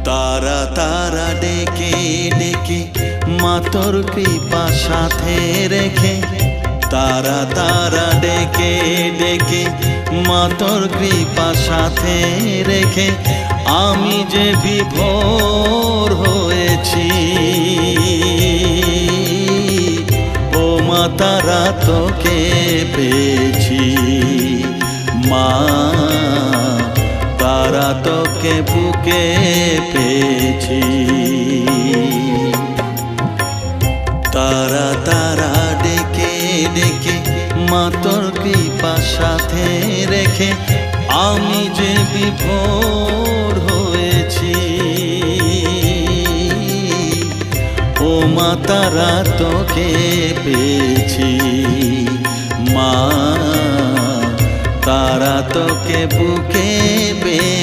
তারা তারা ডেকে ডেকে মা তোর কৃপা সাথে রেখে, তারা তারা ডেকে ডেকে মা তোর কৃপা সাথে রেখে আমি যে বিভোর হয়েছি। ও মা তারা তোকে পেয়েছি, মা তারা তোকে বুকে পেয়েছি। তারা তারা ডেকে ডেকে মা তোর কৃপা সাথে রেখে আমি যে বিভোর হয়েছি। ও মা তারা তোকে পেয়েছি, মা তারা তোকে বুকে পেয়েছি।